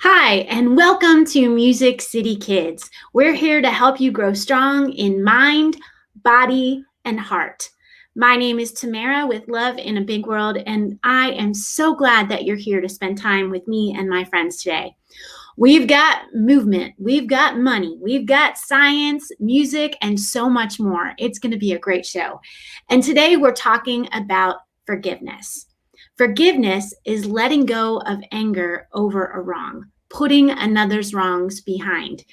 Hi, and welcome to MusiCity Kids. We're here to help you grow strong in mind, body, and heart. My name is Tamara with Love in a Big World, and I am so glad that you're here to spend time with me and my friends today. We've got movement, we've got money, we've got science, music, and so much more. It's going to be a great show. And today we're talking about forgiveness. Forgiveness is letting go of anger over a wrong, putting another's wrongs behind.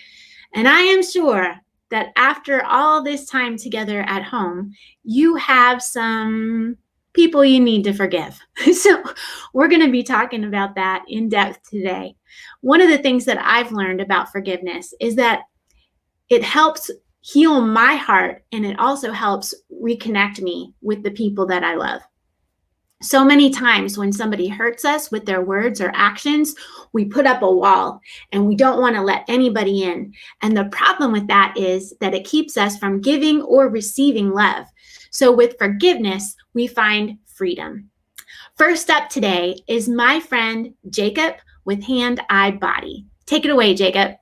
And I am sure that after all this time together at home, you have some people you need to forgive. So we're going to be talking about that in depth today. One of the things that I've learned about forgiveness is that it helps heal my heart, and it also helps reconnect me with the people that I love. So many times when somebody hurts us with their words or actions, we put up a wall and we don't want to let anybody in. And the problem with that is that it keeps us from giving or receiving love. So with forgiveness, we find freedom. First up today is my friend Jacob with Hand, Eye, Body. Take it away, Jacob.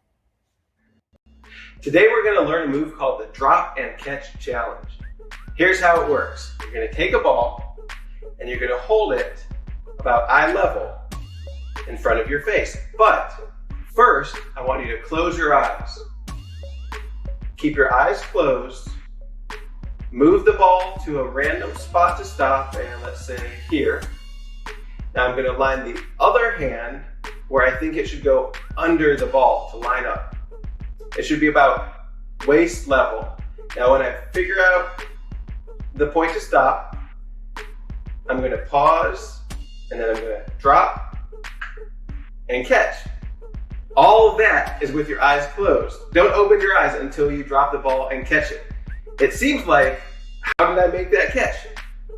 Today we're going to learn a move called the Drop and Catch Challenge. Here's how it works. You're going to take a ball and you're going to hold it about eye level in front of your face. But first, I want you to close your eyes. Keep your eyes closed. Move the ball to a random spot to stop, and let's say here. Now I'm going to line the other hand where I think it should go under the ball to line up. It should be about waist level. Now when I figure out the point to stop, I'm going to pause, and then I'm going to drop and catch. All of that is with your eyes closed. Don't open your eyes until you drop the ball and catch it. It seems like, how did I make that catch?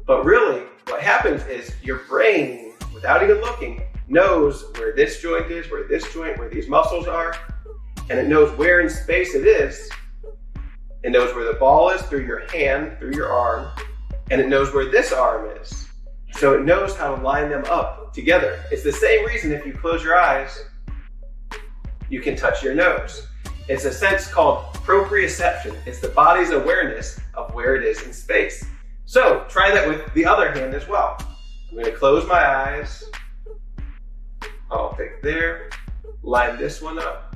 But really, what happens is your brain, without even looking, knows where this joint is, where this joint, where these muscles are, and it knows where in space it is. It knows where the ball is through your hand, through your arm, and it knows where this arm is. So it knows how to line them up together. It's the same reason if you close your eyes, you can touch your nose. It's a sense called proprioception. It's the body's awareness of where it is in space. So try that with the other hand as well. I'm going to close my eyes. I'll pick there, line this one up,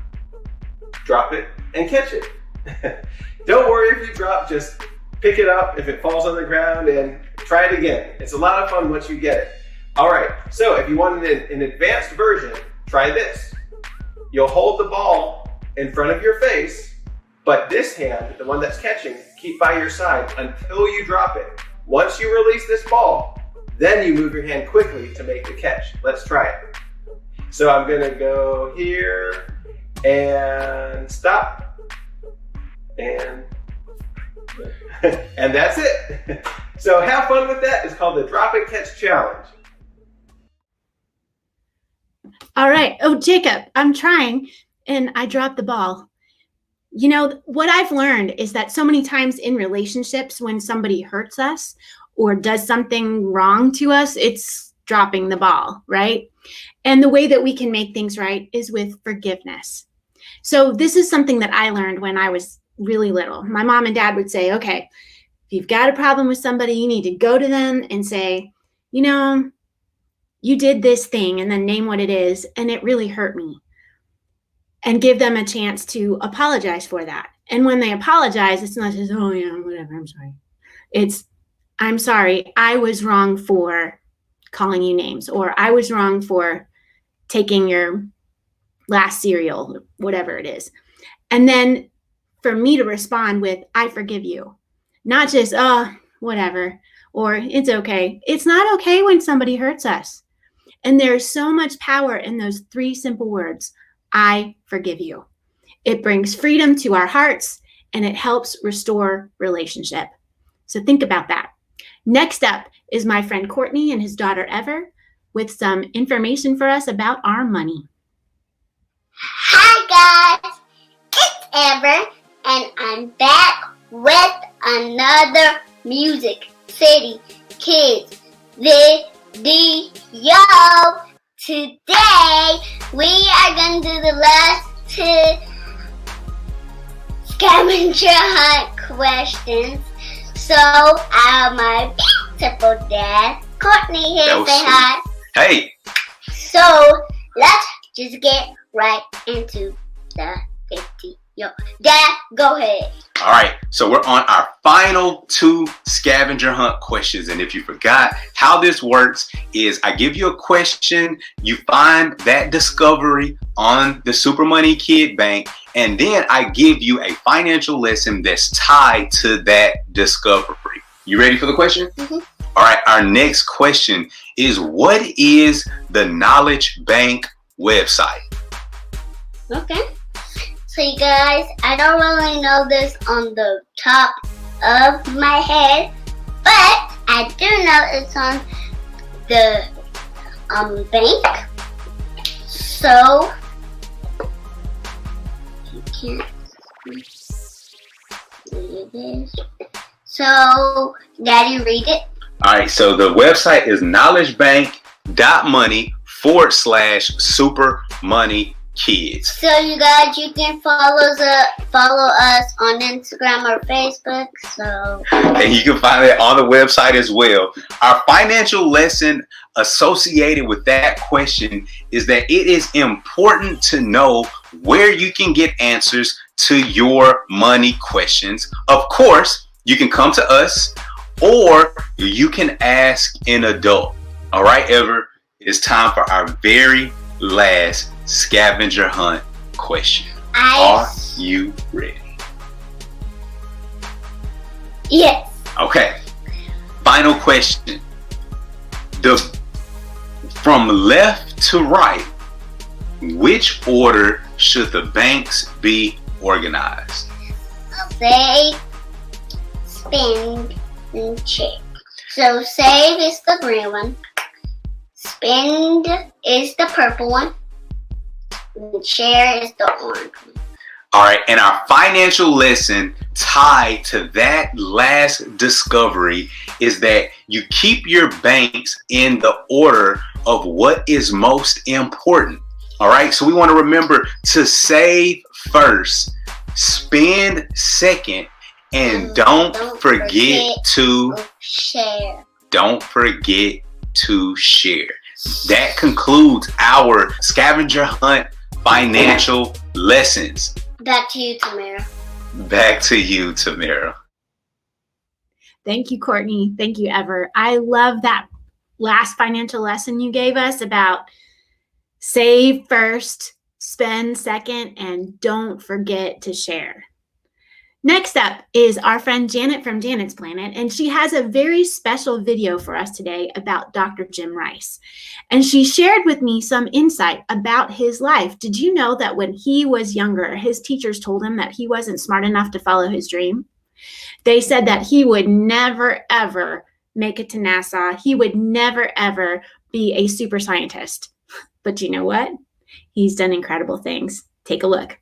drop it, and catch it. Don't worry if you drop, just pick it up if it falls on the ground and try it again. It's a lot of fun once you get it. All right, so if you want an advanced version, try this. You'll hold the ball in front of your face, but this hand, the one that's catching, keep by your side until you drop it. Once you release this ball, then you move your hand quickly to make the catch. Let's try it. So I'm gonna go here and stop, and that's it. So have fun with that. It's called the Drop and Catch Challenge. All right. Oh, Jacob, I'm trying, and I dropped the ball. You know, what I've learned is that so many times in relationships, when somebody hurts us or does something wrong to us, it's dropping the ball, right? And the way that we can make things right is with forgiveness. So this is something that I learned when I was really little. My mom and dad would say, okay, if you've got a problem with somebody, you need to go to them and say, you know, you did this thing, and then name what it is, and it really hurt me. And give them a chance to apologize for that. And when they apologize, it's not just, oh yeah, whatever, I'm sorry. It's, I'm sorry, I was wrong for calling you names, or I was wrong for taking your last cereal, whatever it is. And then for me to respond with, I forgive you. Not just, oh, whatever, or it's okay. It's not okay when somebody hurts us. And there's so much power in those three simple words, I forgive you. It brings freedom to our hearts, and it helps restore relationship. So think about that. Next up is my friend Courtney and his daughter Ever with some information for us about our money. Hi guys, it's Ever, and I'm back with another MusiCity Kids video. today we are going to do the last 2 scavenger hunt questions. So, my beautiful dad, Courtney, here to say hi. Hey! So, let's just get right into the video. Dad, go ahead. All right, so we're on our final 2 scavenger hunt questions. And if you forgot, how this works is I give you a question, you find that discovery on the Super Money Kid Bank, and then I give you a financial lesson that's tied to that discovery. You ready for the question? Mm-hmm. All right, our next question is, what is the Knowledge Bank website? Okay. So you guys, I don't really know this on the top of my head, but I do know it's on the bank. So you can't read this. So Daddy, read it. All right, so the website is knowledgebank.money/Super Money Kids. So you guys, you can follow us on Instagram or Facebook. So and you can find it on the website as well. Our financial lesson associated with that question is that it is important to know where you can get answers to your money questions. Of course, you can come to us or you can ask an adult. All right, Ever, it's time for our very last scavenger hunt question. Are you ready? Yes. Okay. Final question. From left to right, which order should the banks be organized? Save, spend, and check. So save is the green one. Spend is the purple one. And share is the orange one. All right, and our financial lesson tied to that last discovery is that you keep your banks in the order of what is most important. All right, so we want to remember to save first, spend second, and don't forget to share. Don't forget to share. That concludes our scavenger hunt financial lessons. Back to you, Tamara. Back to you, Tamara. Thank you, Courtney. Thank you, Ever. I love that last financial lesson you gave us about save first, spend second, and don't forget to share. Next up is our friend Janet from Janet's Planet, and she has a very special video for us today about Dr. Jim Rice. And she shared with me some insight about his life. Did you know that when he was younger, his teachers told him that he wasn't smart enough to follow his dream? They said that he would never, ever make it to NASA. He would never, ever be a super scientist. But you know what? He's done incredible things. Take a look.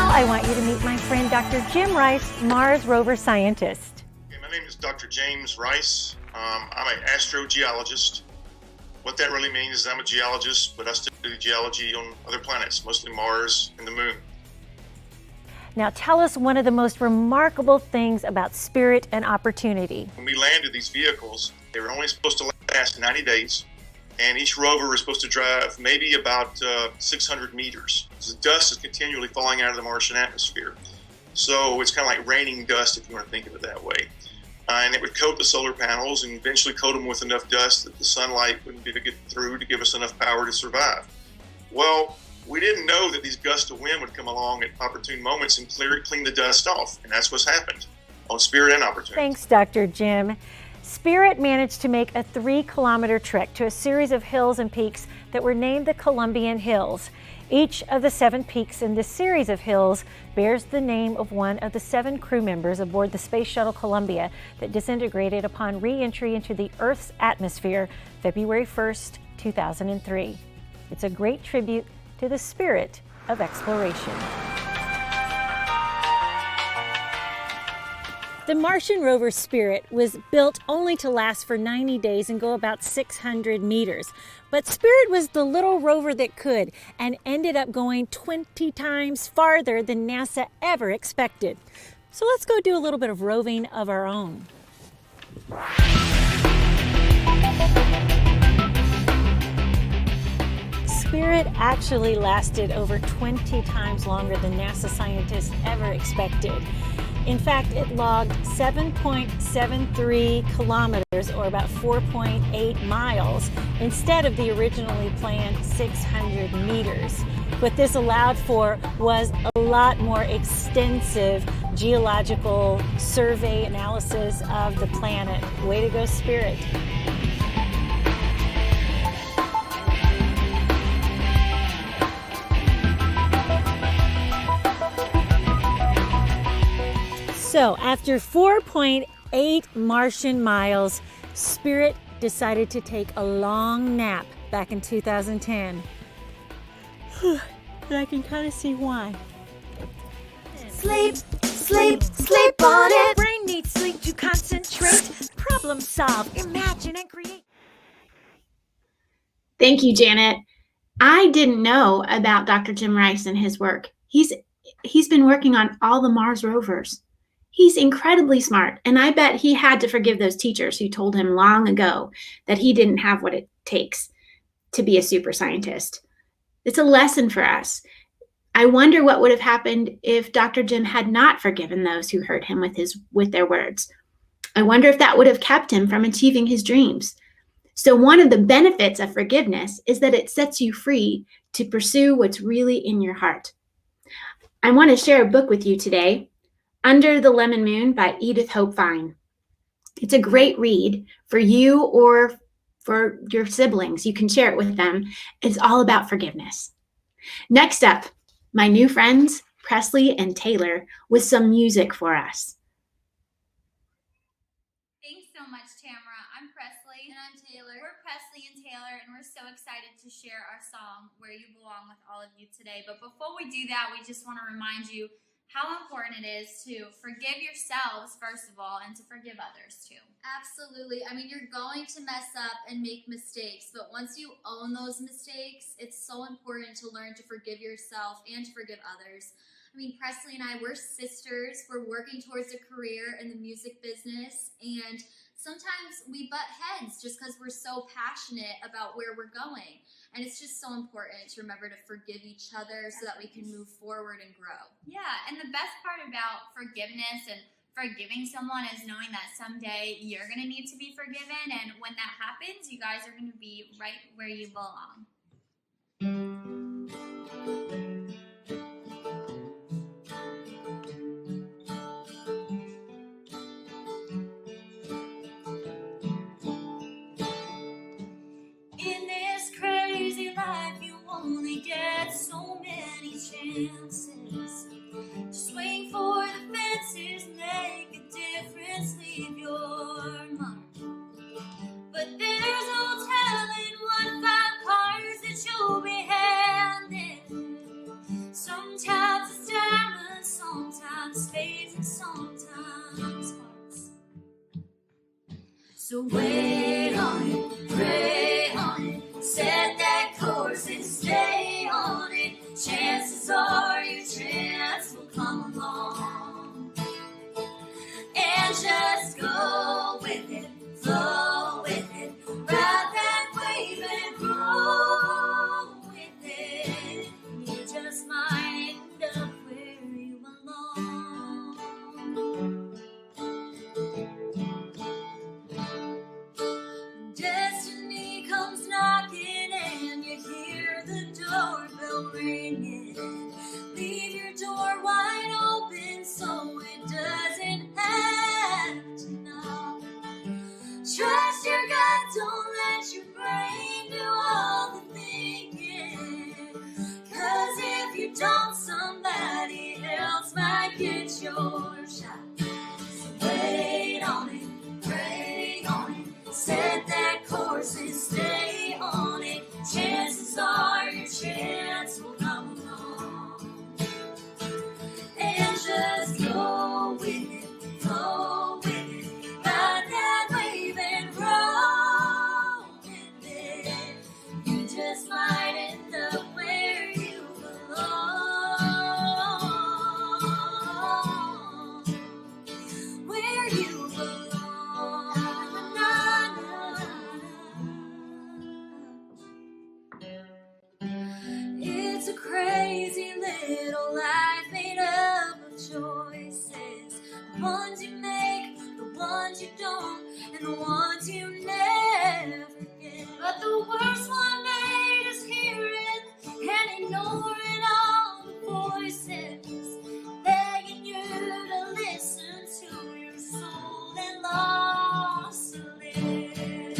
I want you to meet my friend Dr. Jim Rice, Mars rover scientist. Okay, my name is Dr. James Rice. I'm an astrogeologist. What that really means is I'm a geologist, but I study geology on other planets, mostly Mars and the Moon. Now tell us one of the most remarkable things about Spirit and Opportunity. When we landed these vehicles, they were only supposed to last 90 days. And each rover was supposed to drive maybe about 600 meters. The dust is continually falling out of the Martian atmosphere. So it's kind of like raining dust, if you want to think of it that way. And it would coat the solar panels and eventually coat them with enough dust that the sunlight wouldn't be able to get through to give us enough power to survive. Well, we didn't know that these gusts of wind would come along at opportune moments and clean the dust off. And that's what's happened on Spirit and Opportunity. Thanks, Dr. Jim. Spirit managed to make a 3-kilometer trek to a series of hills and peaks that were named the Columbian Hills. Each of the 7 peaks in this series of hills bears the name of one of the 7 crew members aboard the Space Shuttle Columbia that disintegrated upon re-entry into the Earth's atmosphere February 1st, 2003. It's a great tribute to the spirit of exploration. The Martian rover Spirit was built only to last for 90 days and go about 600 meters. But Spirit was the little rover that could and ended up going 20 times farther than NASA ever expected. So let's go do a little bit of roving of our own. Spirit actually lasted over 20 times longer than NASA scientists ever expected. In fact, it logged 7.73 kilometers, or about 4.8 miles, instead of the originally planned 600 meters. What this allowed for was a lot more extensive geological survey analysis of the planet. Way to go, Spirit. So after 4.8 Martian miles, Spirit decided to take a long nap back in 2010. And I can kind of see why. Sleep, sleep, sleep on it. Brain needs sleep to concentrate, problem solve, imagine and create. Thank you, Janet. I didn't know about Dr. Jim Rice and his work. He's been working on all the Mars rovers. He's incredibly smart, and I bet he had to forgive those teachers who told him long ago that he didn't have what it takes to be a super scientist. It's a lesson for us. I wonder what would have happened if Dr. Jim had not forgiven those who hurt him with their words. I wonder if that would have kept him from achieving his dreams. So one of the benefits of forgiveness is that it sets you free to pursue what's really in your heart. I want to share a book with you today, Under the Lemon Moon by Edith Hope Fine. It's a great read for you or for your siblings. You can share it with them. It's all about forgiveness. Next up, my new friends, Presley and Taylor, with some music for us. Thanks so much, Tamara. I'm Presley. And I'm Taylor. We're Presley and Taylor, and we're so excited to share our song, Where You Belong, with all of you today. But before we do that, we just want to remind you how important it is to forgive yourselves, first of all, and to forgive others, too. Absolutely. I mean, you're going to mess up and make mistakes, but once you own those mistakes, it's so important to learn to forgive yourself and to forgive others. I mean, Presley and I, we're sisters. We're working towards a career in the music business, and sometimes we butt heads just because we're so passionate about where we're going. And it's just so important to remember to forgive each other so that we can move forward and grow. Yeah, and the best part about forgiveness and forgiving someone is knowing that someday you're going to need to be forgiven. And when that happens, you guys are going to be right where you belong. In this crazy life, you only get so many chances. Swing for the fences, make a difference, leave your mark. But there's no telling what 5 cards that you'll be handed. Sometimes it's diamonds, sometimes spades, and sometimes hearts. So wait on it, pray on it, set that course and stay on it. Chances are your chance will come along. And just go with it, flow with it, ride that wave and grow with it. You just might end up where you belong. Destiny comes knocking and you hear the doorbell ringing. Leave your door wide open so it doesn't have to knock. Trust your gut, don't let your brain do all the thinking. 'Cause if you don't, somebody else might get your shot. So wait on it, pray on it, set that course and stay on it. Chances are and the ones you never forget. But the worst one made us hear it and ignoring all the voices, begging you to listen to your soul and lost to live.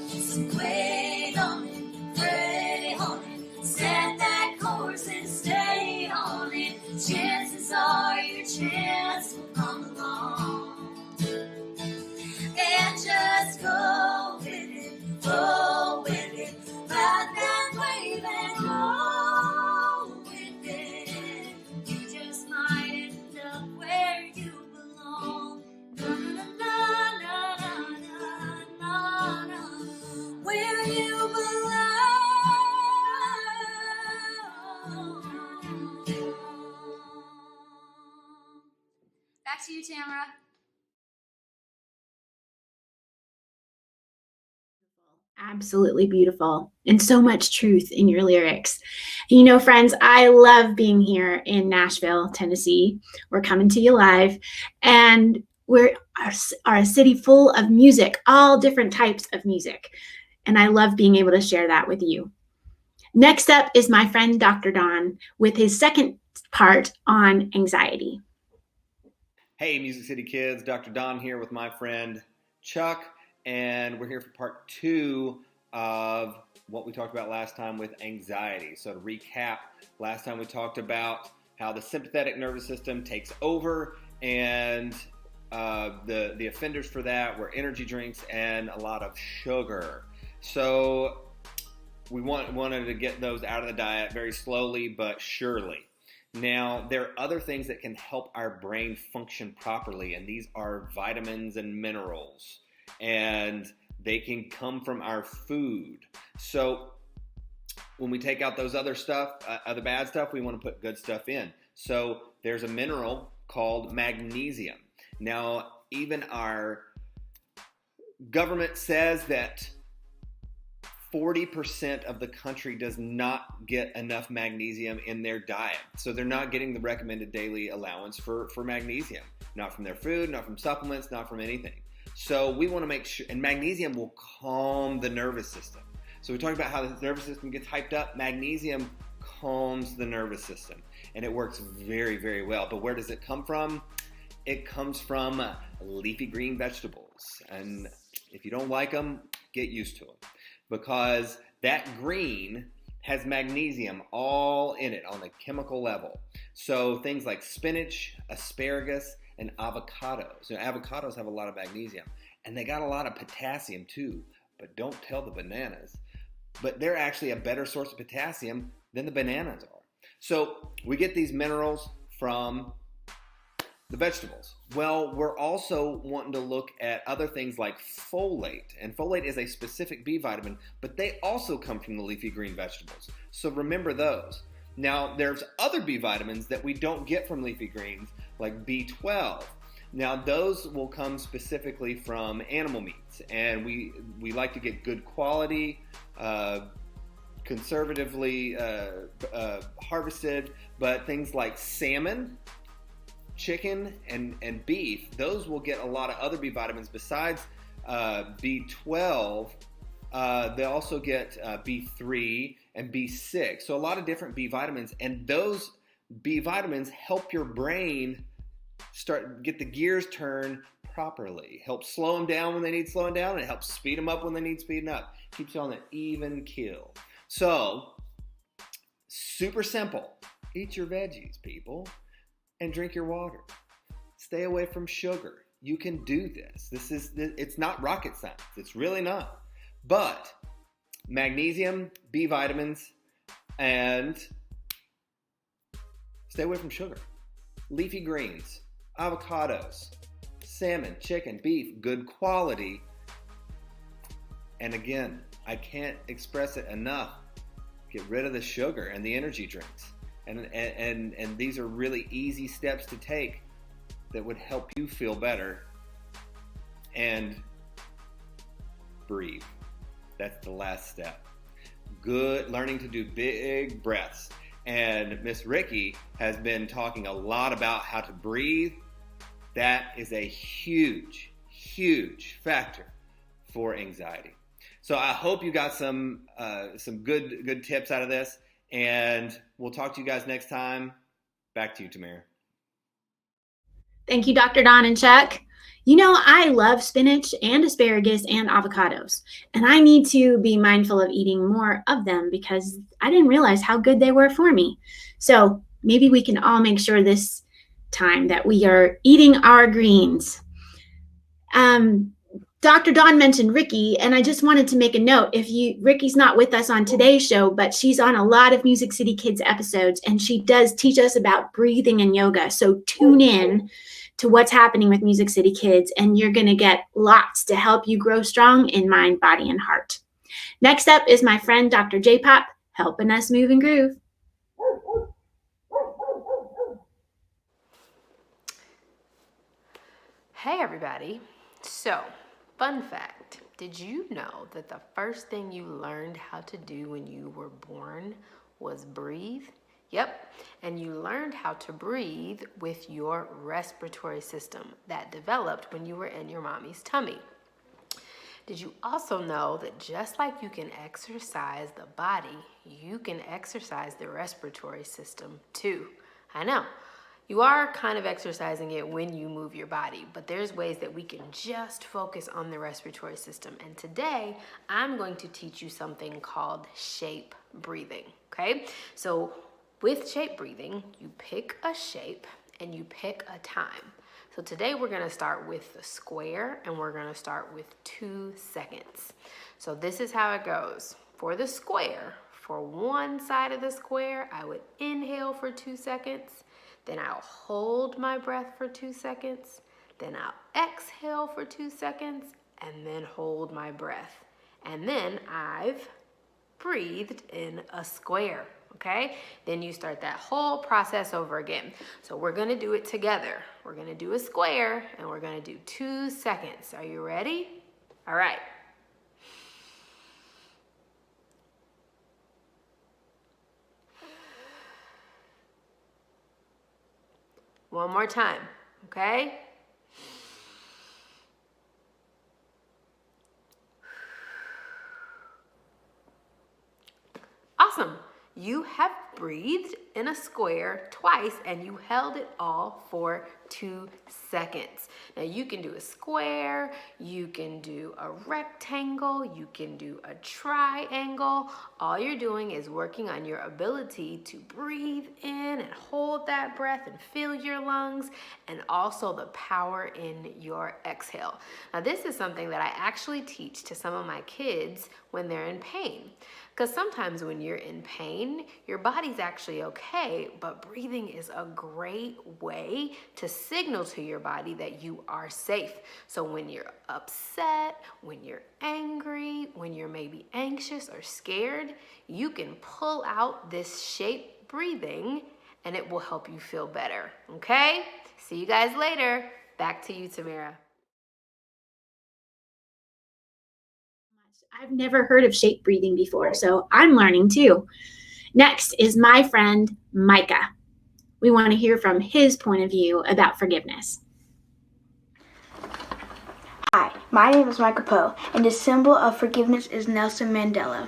So wait on it, pray on it, set that course and stay on it. Chances are your chance will come along. And just go with it, go with it, ride that wave and go with it. You just might end up where you belong. Na na na na na na na, where you belong. Back to you, Tamara. Absolutely beautiful, and so much truth in your lyrics. You know, friends, I love being here in Nashville, Tennessee. We're coming to you live, and we are a city full of music, all different types of music. And I love being able to share that with you. Next up is my friend Dr. Don with his second part on anxiety. Hey, Music City Kids, Dr. Don here with my friend Chuck, and we're here for part 2 of what we talked about last time with anxiety. So to recap, last time we talked about how the sympathetic nervous system takes over, and the offenders for that were energy drinks and a lot of sugar. So we wanted to get those out of the diet very slowly but surely. Now, there are other things that can help our brain function properly, and these are vitamins and minerals, and they can come from our food. So when we take out those other stuff, other bad stuff, we want to put good stuff in. So there's a mineral called magnesium. Now, even our government says that 40% of the country does not get enough magnesium in their diet. So they're not getting the recommended daily allowance for magnesium. Not from their food, not from supplements, not from anything. So we want to make sure, and magnesium will calm the nervous system. So we talked about how the nervous system gets hyped up. Magnesium calms the nervous system, and it works very, very well. But where does it come from? It comes from leafy green vegetables. And if you don't like them, get used to them, because that green has magnesium all in it on a chemical level. So things like spinach, asparagus, and avocados. You know, avocados have a lot of magnesium, and they got a lot of potassium too, but don't tell the bananas. But they're actually a better source of potassium than the bananas are. So we get these minerals from the vegetables. Well, we're also wanting to look at other things like folate, and folate is a specific B vitamin, but they also come from the leafy green vegetables. So remember those. Now, there's other B vitamins that we don't get from leafy greens, like B12. Now, those will come specifically from animal meats, and we like to get good quality, conservatively harvested, but things like salmon, chicken, and beef, those will get a lot of other B vitamins besides B12. They also get B3 and B6, so a lot of different B vitamins, and those B vitamins help your brain get the gears turned properly, help slow them down when they need slowing down, and it helps speed them up when they need speeding up. Keeps you on an even keel. So, super simple. Eat your veggies, people, and drink your water. Stay away from sugar. You can do this. It's not rocket science. It's really not. But magnesium, B vitamins, and stay away from sugar. Leafy greens, avocados, salmon, chicken, beef, good quality. And again, I can't express it enough. Get rid of the sugar and the energy drinks. And these are really easy steps to take that would help you feel better. And breathe. That's the last step. Good, learning to do big breaths. And Miss Ricky has been talking a lot about how to breathe. That is a huge, huge factor for anxiety. So I hope you got some good tips out of this, and we'll talk to you guys next time. Back to you, Tamara. Thank you, Dr. Don and Chuck. You know, I love spinach and asparagus and avocados, and I need to be mindful of eating more of them because I didn't realize how good they were for me. So maybe we can all make sure this time that we are eating our greens. Dr. Don mentioned Ricky, and I just wanted to make a note. Ricky's not with us on today's show, but she's on a lot of Music City Kids episodes, and she does teach us about breathing and yoga. So tune in to what's happening with Music City Kids, and you're going to get lots to help you grow strong in mind, body, and heart. Next up is my friend, Dr. JPOP, helping us move and groove. Hey everybody. So, fun fact, did you know that the first thing you learned how to do when you were born was breathe? Yep, and you learned how to breathe with your respiratory system that developed when you were in your mommy's tummy. Did you also know that just like you can exercise the body, you can exercise the respiratory system too? I know. You are kind of exercising it when you move your body, but there's ways that we can just focus on the respiratory system. And today, I'm going to teach you something called shape breathing, okay? So with shape breathing, you pick a shape and you pick a time. So today we're gonna start with the square and we're gonna start with 2 seconds. So this is how it goes. For the square, for one side of the square, I would inhale for 2 seconds. Then I'll hold my breath for 2 seconds. Then I'll exhale for 2 seconds and then hold my breath. And then I've breathed in a square, okay? Then you start that whole process over again. So we're gonna do it together. We're gonna do a square and we're gonna do 2 seconds. Are you ready? All right. One more time, okay? Awesome. You have breathed in a square twice and you held it all for 2 seconds. Now you can do a square, you can do a rectangle, you can do a triangle. All you're doing is working on your ability to breathe in and hold that breath and fill your lungs, and also the power in your exhale. Now this is something that I actually teach to some of my kids when they're in pain. Because sometimes when you're in pain, your body's actually okay, but breathing is a great way to signal to your body that you are safe. So when you're upset, when you're angry, when you're maybe anxious or scared, you can pull out this shape breathing and it will help you feel better, okay? See you guys later. Back to you, Tamara. I've never heard of shape breathing before, so I'm learning too. Next is my friend, Micah. We want to hear from his point of view about forgiveness. Hi, my name is Micah Poe, and the symbol of forgiveness is Nelson Mandela.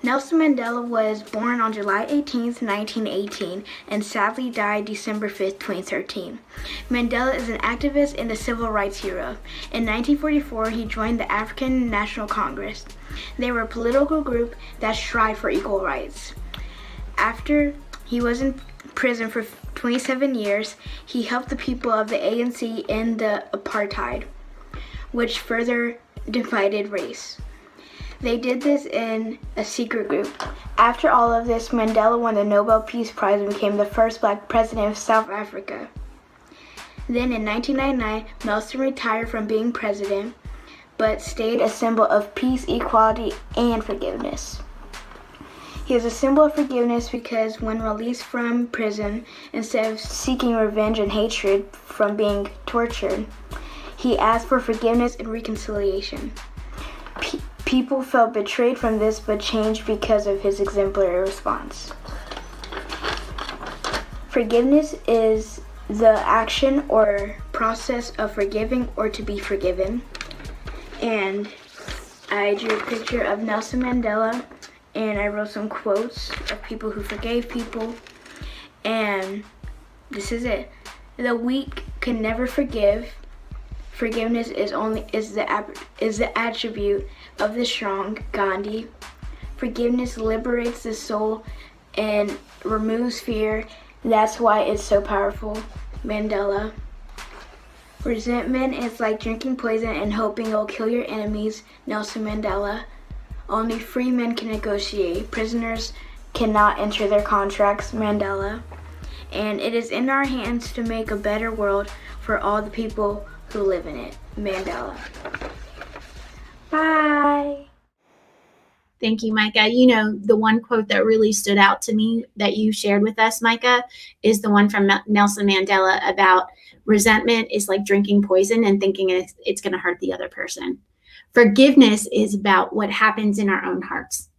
Nelson Mandela was born on July 18th, 1918, and sadly died December 5th, 2013. Mandela is an activist and a civil rights hero. In 1944, he joined the African National Congress. They were a political group that strived for equal rights. After he was in prison for 27 years, he helped the people of the ANC end the apartheid, which further divided race. They did this in a secret group. After all of this, Mandela won the Nobel Peace Prize and became the first black president of South Africa. Then in 1999, Nelson retired from being president, but stayed a symbol of peace, equality, and forgiveness. He is a symbol of forgiveness because when released from prison, instead of seeking revenge and hatred from being tortured, he asked for forgiveness and reconciliation. People felt betrayed from this but changed because of his exemplary response. Forgiveness is the action or process of forgiving or to be forgiven. And I drew a picture of Nelson Mandela, and I wrote some quotes of people who forgave people. And this is it. The weak can never forgive. Forgiveness is the attribute of the strong. Gandhi. Forgiveness liberates the soul and removes fear. That's why it's so powerful. Mandela. Resentment is like drinking poison and hoping it'll kill your enemies. Nelson Mandela. Only free men can negotiate. Prisoners cannot enter their contracts. Mandela. And it is in our hands to make a better world for all the people who live in it. Mandela. Bye. Thank you, Micah. You know, the one quote that really stood out to me that you shared with us, Micah, is the one from Nelson Mandela about resentment is like drinking poison and thinking it's going to hurt the other person. Forgiveness is about what happens in our own hearts.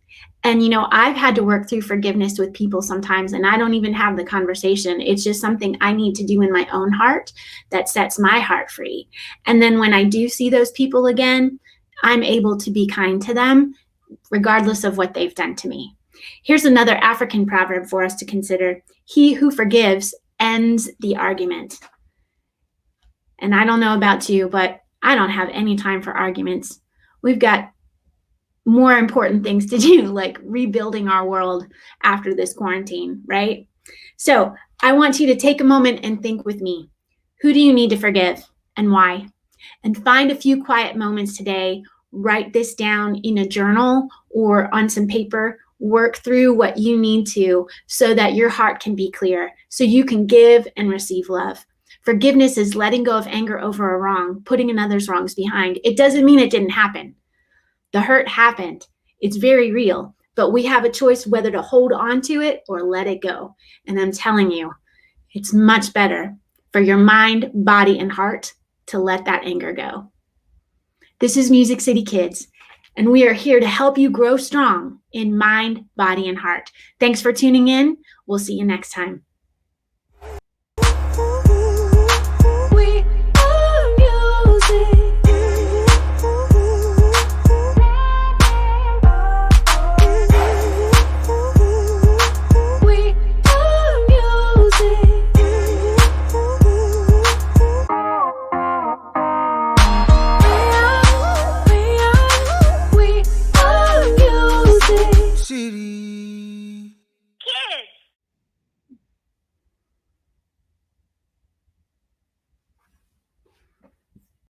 And, you know, I've had to work through forgiveness with people sometimes, and I don't even have the conversation. It's just something I need to do in my own heart that sets my heart free. And then when I do see those people again, I'm able to be kind to them, regardless of what they've done to me. Here's another African proverb for us to consider. He who forgives ends the argument. And I don't know about you, but I don't have any time for arguments. We've got more important things to do, like rebuilding our world after this quarantine, right? So I want you to take a moment and think with me. Who do you need to forgive and why? And find a few quiet moments today. Write this down in a journal or on some paper. Work through what you need to so that your heart can be clear, so you can give and receive love. Forgiveness is letting go of anger over a wrong, putting another's wrongs behind. It doesn't mean it didn't happen. The hurt happened. It's very real, but we have a choice whether to hold on to it or let it go. And I'm telling you, it's much better for your mind, body, and heart to let that anger go. This is MusiCity Kids, and we are here to help you grow strong in mind, body, and heart. Thanks for tuning in. We'll see you next time.